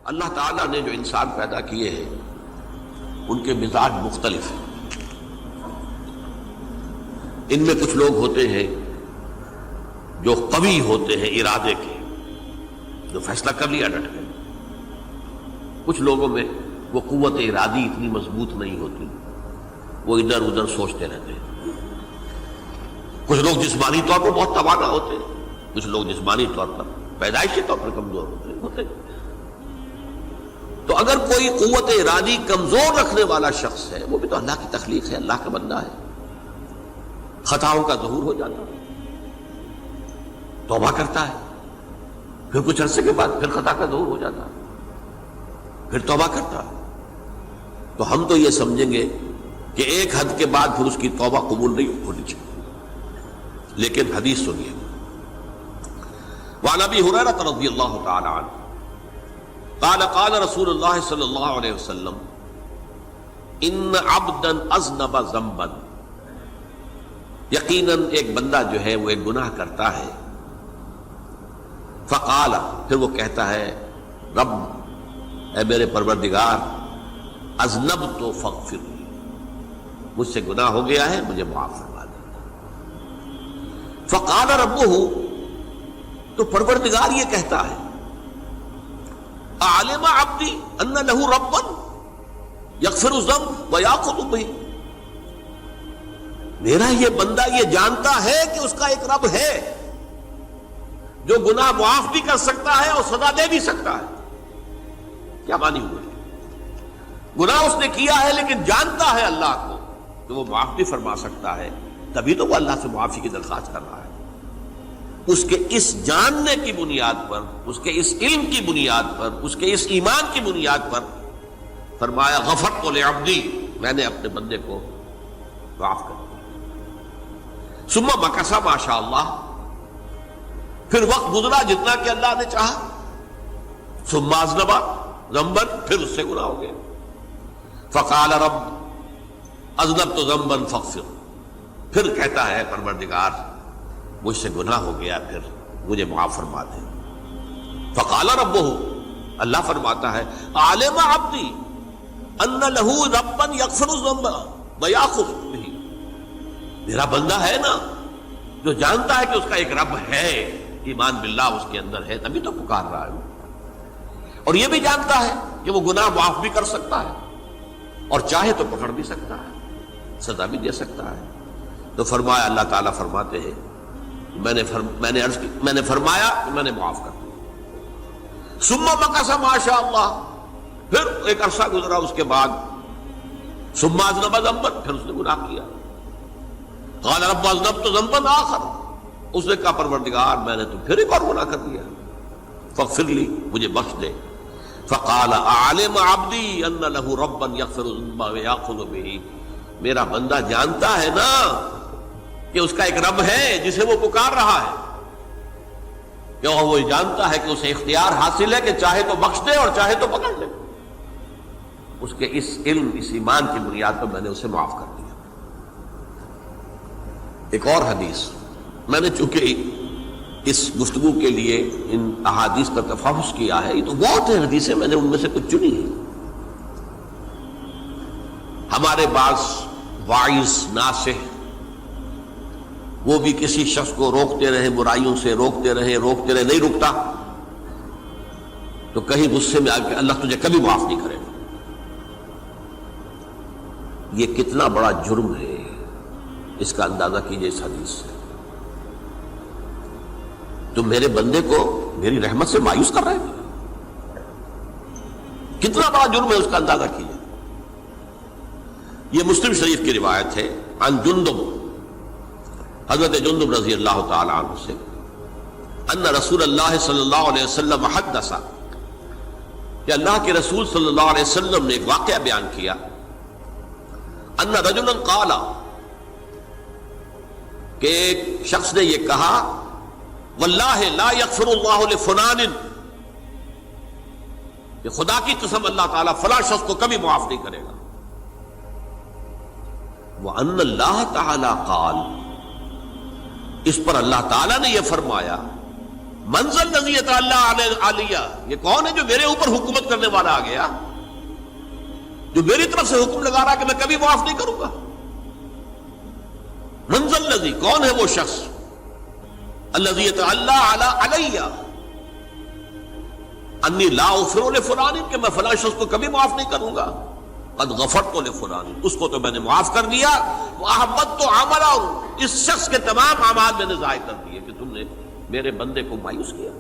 اللہ تعالیٰ نے جو انسان پیدا کیے ہیں ان کے مزاج مختلف ہیں. ان میں کچھ لوگ ہوتے ہیں جو قوی ہوتے ہیں ارادے کے، جو فیصلہ کر لیا ڈٹ گئے. کچھ لوگوں میں وہ قوت ارادی اتنی مضبوط نہیں ہوتی، وہ ادھر ادھر سوچتے رہتے ہیں. کچھ لوگ جسمانی طور پر بہت توانا ہوتے ہیں، کچھ لوگ جسمانی طور پر پیدائشی طور پر کمزور ہوتے ہیں. تو اگر کوئی قوت ارادی کمزور رکھنے والا شخص ہے، وہ بھی تو اللہ کی تخلیق ہے، اللہ کا بندہ ہے، خطاؤں کا ظہور ہو جاتا ہے، توبہ کرتا ہے، پھر کچھ عرصے کے بعد پھر خطا کا ظہور ہو جاتا ہے، پھر توبہ کرتا ہے. تو ہم تو یہ سمجھیں گے کہ ایک حد کے بعد پھر اس کی توبہ قبول نہیں ہونی چاہیے. لیکن حدیث سنیے. وعن ابی ہریرہ رضی اللہ تعالی عنہ قال قال رسول اللہ صلی اللہ علیہ وسلم ان عبدا اذنب ذنبا، یقیناً ایک بندہ جو ہے وہ ایک گناہ کرتا ہے. فقال، پھر وہ کہتا ہے رب، اے میرے پروردگار، اذنبت فاغفر لی، مجھ سے گناہ ہو گیا ہے، مجھے معاف فرما دے. فقال ربہ، تو پروردگار یہ کہتا ہے اعلم عبدی ان لہ ربا یغفر الذنب ویأخذ بہ، میرا یہ بندہ یہ جانتا ہے کہ اس کا ایک رب ہے جو گناہ معاف بھی کر سکتا ہے اور سزا دے بھی سکتا ہے. کیا معنی ہوئے؟ گناہ اس نے کیا ہے لیکن جانتا ہے اللہ کو کہ وہ معاف بھی فرما سکتا ہے، تبھی تو وہ اللہ سے معافی کی درخواست کر رہا ہے. اس کے اس جاننے کی بنیاد پر، اس کے اس علم کی بنیاد پر، اس کے اس ایمان کی بنیاد پر فرمایا غفرت لعبدی، میں نے اپنے بندے کو معاف کر دیا. ثم مکث ما شاء اللہ، پھر وقت گزرا جتنا کہ اللہ نے چاہا. ثم اذنب ذنبا، پھر اس سے گناہ ہو گیا. فقال رب اذنبت ذنبا فاغفر، پھر کہتا ہے پروردگار مجھ سے گناہ ہو گیا، پھر مجھے معاف فرما دے. فقال ربہ، اللہ فرماتا ہے عالم عبدی ان لہ ربا یغفر الذنب ویأخذ بہ، میرا بندہ ہے نا جو جانتا ہے کہ اس کا ایک رب ہے، ایمان باللہ اس کے اندر ہے، تبھی تو پکار رہا ہے. اور یہ بھی جانتا ہے کہ وہ گناہ معاف بھی کر سکتا ہے اور چاہے تو پکڑ بھی سکتا ہے، سزا بھی دے سکتا ہے. تو فرمایا، اللہ تعالیٰ فرماتے ہیں میں نے فرمایا کہ میں نے معاف کر دیا. ثم مکث ما شاء اللہ، پھر ایک عرصہ گزرا اس کے بعد. ثم اذنب ذنبا، پھر اس نے گناہ کیا. قال رب اذنبت ذنبا آخر، اس نے کہا پروردگار میں نے تو پھر ایک اور گناہ کر دیا، فاغفر لی، مجھے بخش دے. فقال اعلم عبدی ان لہ ربا یغفر الذنب ویأخذ بہ، میرا بندہ جانتا ہے نا کہ اس کا ایک رب ہے جسے وہ پکار رہا ہے، کہ وہ جانتا ہے کہ اسے اختیار حاصل ہے کہ چاہے تو بخش دے اور چاہے تو پکڑ لے. اس کے اس علم، اس ایمان کی بنیاد پر میں نے اسے معاف کر دیا. ایک اور حدیث، میں نے چونکہ اس گفتگو کے لیے ان احادیث کا تفحص کیا ہے، یہ تو بہت ہیں حدیثیں، میں نے ان میں سے کچھ چنی ہیں. ہمارے بعض واعظ ناصح وہ بھی کسی شخص کو روکتے رہے، برائیوں سے روکتے رہے، نہیں رکتا تو کہیں غصے میں آ کے اللہ تجھے کبھی معاف نہیں کرے گا. یہ کتنا بڑا جرم ہے، اس کا اندازہ کیجئے اس حدیث سے. تم میرے بندے کو میری رحمت سے مایوس کر رہے ہیں، کتنا بڑا جرم ہے، اس کا اندازہ کیجئے. یہ مسلم شریف کی روایت ہے عن جندب، حضرت جندب رضی اللہ تعالی عنہ سے، ان رسول اللہ صلی اللہ علیہ وسلم حدث، کہ اللہ کے رسول صلی اللہ علیہ وسلم نے ایک واقعہ بیان کیا. ان رجلا قال، کہ ایک شخص نے یہ کہا واللہ لا یغفر اللہ لفلان، کہ خدا کی قسم اللہ تعالیٰ فلاں شخص کو کبھی معاف نہیں کرے گا. وَأَنَّ اللَّهَ تَعَالَى قَالَ، اس پر اللہ تعالیٰ نے یہ فرمایا منزل الذی یتعالی علیہ، یہ کون ہے جو میرے اوپر حکومت کرنے والا آ گیا، جو میری طرف سے حکم لگا رہا کہ میں کبھی معاف نہیں کروں گا؟ منزل الذی، کون ہے وہ شخص، الذی یتعالی علیہ انی لا اغفر لفلان، کہ میں فلاں شخص کو کبھی معاف نہیں کروں گا، قد غفرت لفلان، اس کو تو میں نے معاف کر دیا، واحبطت عملہ، اس شخص کے تمام اعمال میں نے ضائع کر دیے کہ تم نے میرے بندے کو مایوس کیا۔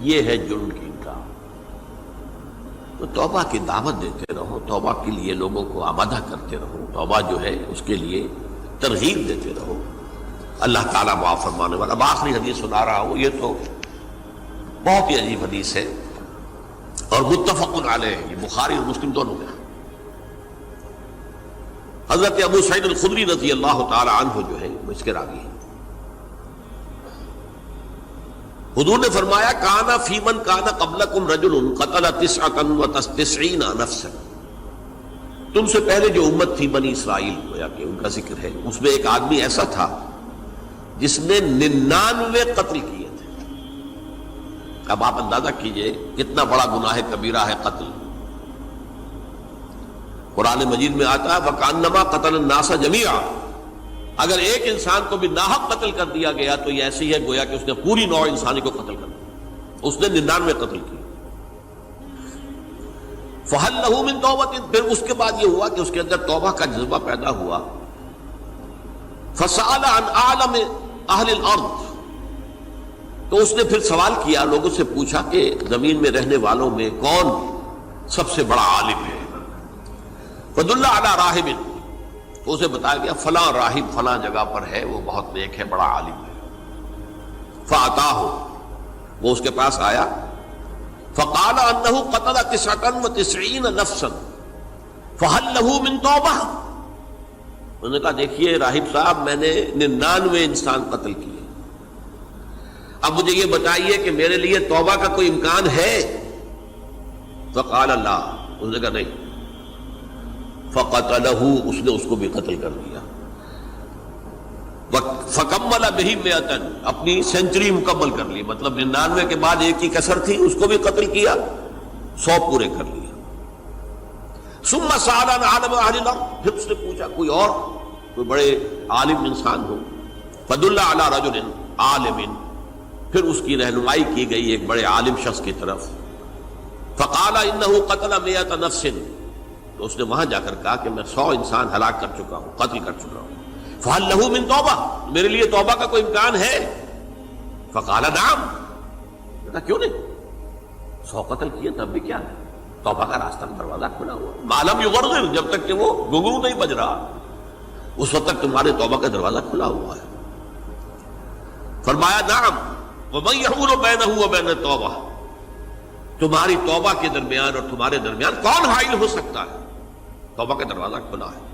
یہ ہے جرم کی انکار۔ تو توبہ کی دعوت دیتے رہو، توبہ کے لیے لوگوں کو آمادہ کرتے رہو، توبہ جو ہے اس کے لیے ترغیب دیتے رہو، اللہ تعالیٰ معاف فرمانے والا۔ اب آخری حدیث سنا رہا ہوں، یہ تو بہت ہی عجیب حدیث ہے اور متفق علیہ، یہ بخاری اور مسلم دونوں میں۔ حضرت ابو سعید الخدری رضی اللہ تعالی عنہ جو ہے وہ اس کے راوی ہیں۔ حضور نے فرمایا کانا فی من کانا قبلکم رجل قتل 99 نفسا، تم سے پہلے جو امت تھی بنی اسرائیل، گویا کہ ان کا ذکر ہے، اس میں ایک آدمی ایسا تھا جس نے 99 قتل کیے تھے۔ اب آپ اندازہ کیجئے کتنا بڑا گناہ کبیرہ ہے قتل۔ قرآن مجید میں آتا ہے وَكَأَنَّمَا قَتَلَ النَّاسَ جَمِيعًا، اگر ایک انسان کو بھی ناحق قتل کر دیا گیا تو یہ ایسی ہے گویا کہ اس نے پوری نوع انسانی کو قتل کر دیا، اس نے 99 قتل کی۔ فَهَلْ لَهُ مِن تَوْبَةٍ، پھر اس کے بعد یہ ہوا کہ اس کے اندر توبہ کا جذبہ پیدا ہوا۔ فَسَأَلَ عَنْ أَعْلَمِ أَهْلِ الْأَرْضِ، تو اس نے پھر سوال کیا، لوگوں سے پوچھا کہ زمین میں رہنے والوں میں کون سب سے بڑا عالم ہے۔ فَدُلَّ عَلَى رَاهِبٍ، تو اسے بتایا گیا فلاں راہب فلاں جگہ پر ہے، وہ بہت نیک ہے، بڑا عالم ہے۔ فَأَتَاهُ، وہ اس کے پاس آیا، فَقَالَ أَنَّهُ قَتَلَ 99 نَفْسًا فَهَلْ لَهُ مِن تَوْبَةٍ، انہوں نے کہا دیکھیے راہب صاحب، میں نے 99 انسان قتل کیے، اب مجھے یہ بتائیے کہ میرے لیے توبہ کا کوئی امکان ہے؟ فقال لا، اس نے کہا نہیں۔ فقتلہ، اس نے اس کو بھی قتل کر دیا۔ فکمل بہ 100، اپنی سینچری مکمل کر لی، مطلب 99 کے بعد ایک کی کسر تھی، اس کو بھی قتل کیا، 100 پورے کر لیا۔ ثم سأل عن عالم اہل الارض، پھر اس نے پوچھا کوئی اور، کوئی بڑے عالم انسان ہو۔ فدل علی رجل عالم، پھر اس کی رہنمائی کی گئی ایک بڑے عالم شخص کی طرف۔ فقال انه قتل 100 نفس، تو اس نے وہاں جا کر کہا کہ میں 100 انسان ہلاک کر چکا ہوں، قتل کر چکا ہوں۔ فهل له من توبہ، میرے لیے توبہ کا کوئی امکان ہے؟ فقال نعم، کہا کیوں نہیں، 100 قتل کیے تب بھی کیا ہے، توبہ کا راستہ دروازہ کھلا ہوا، ما لم یغرغر، جب تک کہ وہ گھنگرو نہیں بج رہا اس وقت تک تمہارے توبہ کا دروازہ کھلا ہوا ہے۔ فرمایا نعم، وَمَن يَحُولُ بَيْنَهُ وَبَيْنَ التَّوْبَةِ، تمہاری توبہ کے درمیان اور تمہارے درمیان کون حائل ہو سکتا ہے، توبہ کا دروازہ کھلا ہے۔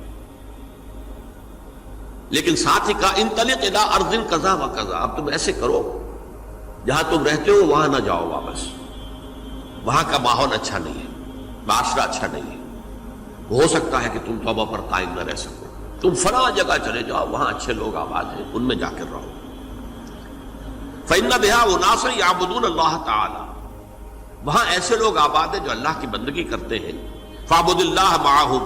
لیکن ساتھ ہی کہا انطلق الی ارض کذا و کذا، اب تم ایسے کرو جہاں تم رہتے ہو وہاں نہ جاؤ واپس، وہاں کا ماحول اچھا نہیں ہے، معاشرہ اچھا نہیں ہے، ہو سکتا ہے کہ تم توبہ پر قائم نہ رہ سکو، تم فلاں جگہ چلے جاؤ، وہاں اچھے لوگ آباد ہیں، ان میں جا کر رہو۔ فإن بها أناسا يعبدون اللہ تعالی، وہاں ایسے لوگ آباد ہیں جو اللہ کی بندگی کرتے ہیں۔ فاعبد اللہ معهم،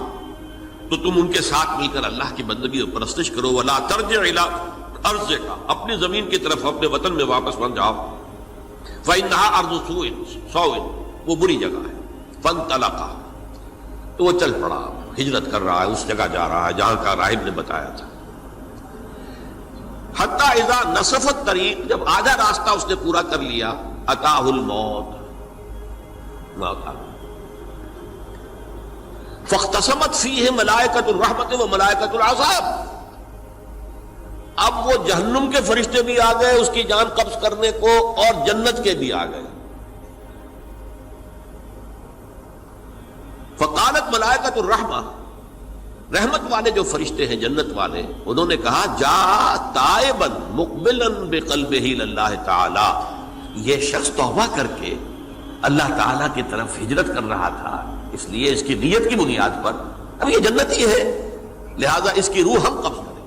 تو تم ان کے ساتھ مل کر اللہ کی بندگی اور پرستش کرو۔ ولا ترجع الى ارضک، اپنی زمین کی طرف اپنے وطن میں واپس بن جاؤ۔ فإنها ارض سوء، وہ بری جگہ ہے۔ فانطلقا، تو وہ چل پڑا، ہجرت کر رہا ہے، اس جگہ جا رہا ہے جہاں کا راہب نے بتایا تھا۔ حتی اذا نصف الطریق، جب آدھا راستہ اس نے پورا کر لیا، اتاہ الموت، موت آ گئی۔ فاختصمت فیہ ملائکۃ الرحمت و ملائکۃ العذاب، اب وہ جہنم کے فرشتے بھی آ گئے اس کی جان قبض کرنے کو، اور جنت کے بھی آ گئے۔ فقالت ملائکۃ الرحمہ، رحمت والے جو فرشتے ہیں جنت والے، انہوں نے کہا جا تائبا مقبلا بقلبہ اللہ تعالی، یہ شخص توبہ کر کے اللہ تعالیٰ کی طرف ہجرت کر رہا تھا، اس لیے اس کی نیت کی بنیاد پر اب یہ جنتی ہے، لہذا اس کی روح ہم قبض کریں۔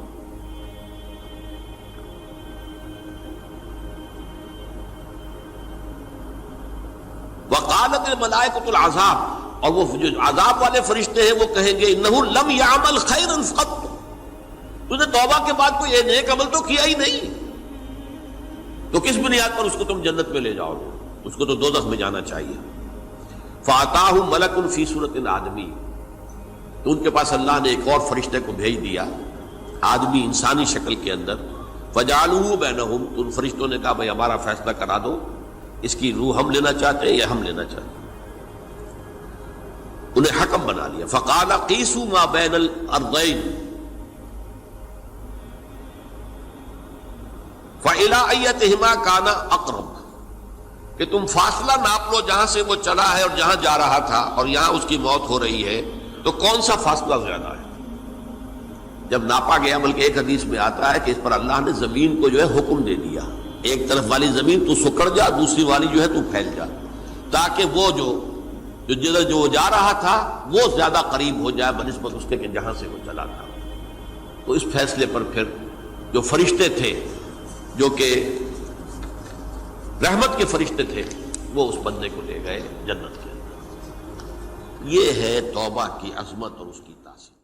وقالت الملائکۃ العذاب، اور وہ جو عذاب والے فرشتے ہیں وہ کہیں گے انہ لم یعمل خیرا قط، تو نے توبہ کے بعد کوئی نیک عمل تو کیا ہی نہیں، تو کس بنیاد پر اس کو تم جنت میں لے جاؤ گے؟ اس کو تو دوزخ میں جانا چاہیے۔ فاتاہ ملک فی صورت آدمی، تو ان کے پاس اللہ نے ایک اور فرشتے کو بھیج دیا آدمی انسانی شکل کے اندر، فجعلوہ بینہم، تو ان فرشتوں نے کہا بھائی ہمارا فیصلہ کرا دو، اس کی روح ہم لینا چاہتے ہیں یا ہم لینا چاہتے ہیں، انہیں حکم بنا لیا۔ فقال قیسوا ما بین الارضین فإلی ایتہما کان اقرب، کہ تم فاصلہ ناپ لو جہاں سے وہ چلا ہے اور جہاں جا رہا تھا اور یہاں اس کی موت ہو رہی ہے، تو کون سا فاصلہ زیادہ ہے؟ جب ناپا گیا، بلکہ ایک حدیث میں آتا ہے کہ اس پر اللہ نے زمین کو جو ہے حکم دے دیا، ایک طرف والی زمین تو سکڑ جا، دوسری والی جو ہے تو پھیل جا، تاکہ وہ جو جدھر جو جا رہا تھا وہ زیادہ قریب ہو جائے بنسبت اس کے کہ جہاں سے وہ چلا تھا۔ تو اس فیصلے پر پھر جو فرشتے تھے جو کہ رحمت کے فرشتے تھے وہ اس بندے کو لے گئے جنت کے اندر۔ یہ ہے توبہ کی عظمت اور اس کی تاثیر۔